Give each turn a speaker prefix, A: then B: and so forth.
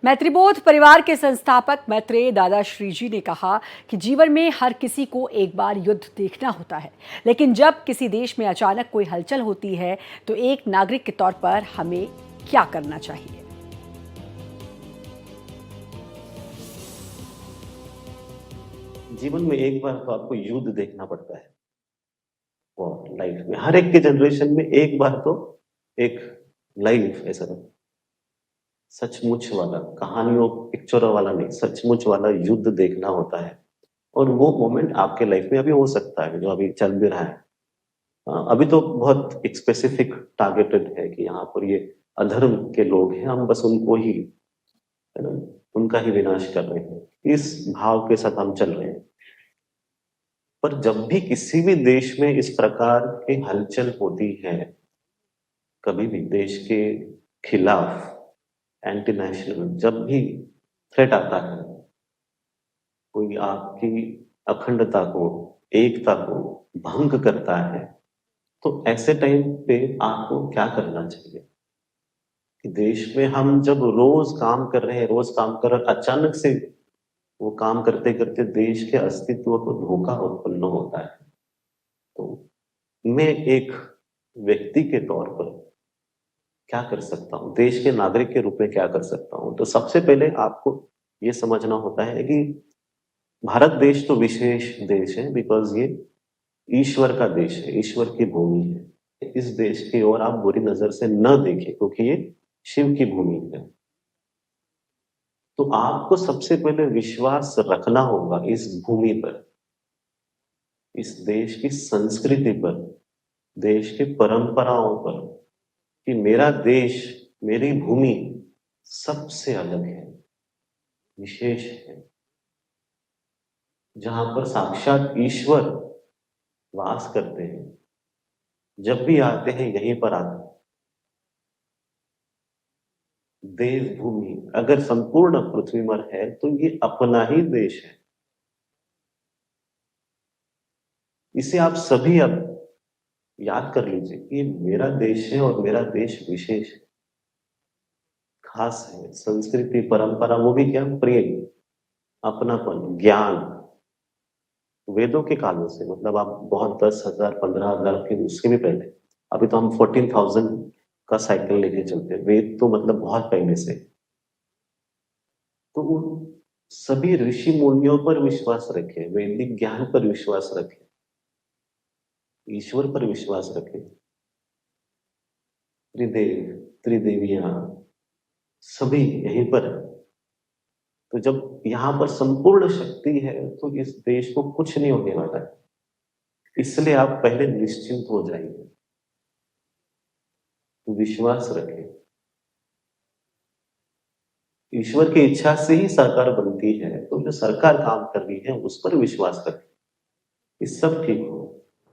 A: मैत्रीबोध परिवार के संस्थापक मैत्रेय दादा श्री जी ने कहा कि जीवन में हर किसी को एक बार युद्ध देखना होता है, लेकिन जब किसी देश में अचानक कोई हलचल होती है तो एक नागरिक के तौर पर हमें क्या करना चाहिए।
B: जीवन में एक बार तो आपको युद्ध देखना पड़ता है और लाइफ में हर एक के जनरेशन में एक बार तो एक लाइफ ऐसा सचमुच वाला कहानियों पिक्चरों वाला नहीं, सचमुच वाला युद्ध देखना होता है। और वो मोमेंट आपके लाइफ में अभी हो सकता है जो अभी चल भी रहा है। अभी तो बहुत एक स्पेसिफिक टारगेटेड है कि यहाँ पर ये अधर्म के लोग हैं, हम बस उनको ही है ना, उनका ही विनाश कर रहे हैं, इस भाव के साथ हम चल रहे हैं। पर जब भी किसी भी देश में इस प्रकार की हलचल होती है, कभी भी देश के खिलाफ एंटी नेशनल जब भी थ्रेट आता है, कोई आपकी अखंडता को, एकता को भंग करता है, तो ऐसे टाइम पे आपको क्या करना चाहिए कि देश में हम जब रोज काम कर रहे हैं, रोज काम कर रहे हैं, अचानक से वो काम करते करते देश के अस्तित्व को धोखा उत्पन्न होता है। तो मैं एक व्यक्ति के तौर पर क्या कर सकता हूँ, देश के नागरिक के रूप में क्या कर सकता हूँ। तो सबसे पहले आपको ये समझना होता है कि भारत देश तो विशेष देश है, बिकॉज ये ईश्वर का देश है, ईश्वर की भूमि है। इस देश की ओर आप बुरी नजर से न देखें क्योंकि ये शिव की भूमि है। तो आपको सबसे पहले विश्वास रखना होगा इस भूमि पर, इस देश की संस्कृति पर, देश की परंपराओं पर, कि मेरा देश, मेरी भूमि सबसे अलग है, विशेष है, जहां पर साक्षात ईश्वर वास करते हैं। जब भी आते हैं यहीं पर आते हैं। देवभूमि अगर संपूर्ण पृथ्वी पर है तो ये अपना ही देश है। इसे आप सभी अब याद कर लीजिए कि ये मेरा देश है और मेरा देश विशेष है, खास है। संस्कृति परंपरा वो भी क्या, प्रेम, अपनापन, ज्ञान, वेदों के कालों से, मतलब आप बहुत 10,000 15,000 के उसके भी पहले, अभी तो हम 14,000 का साइकिल लेके चलते हैं, वेद तो मतलब बहुत पहले से। तो उन सभी ऋषि मुनियों पर विश्वास रखें, वैदिक ज्ञान पर विश्वास रखें, ईश्वर पर विश्वास रखें। त्रिदेव, त्रिदेवियां सभी यहीं पर है। तो जब यहाँ पर संपूर्ण शक्ति है तो इस देश को कुछ नहीं होने वाला है, इसलिए आप पहले निश्चिंत हो जाइए, तो विश्वास रखें। ईश्वर की इच्छा से ही सरकार बनती है, तो जो सरकार काम कर रही है उस पर विश्वास रखें, ये सब ठीक हो।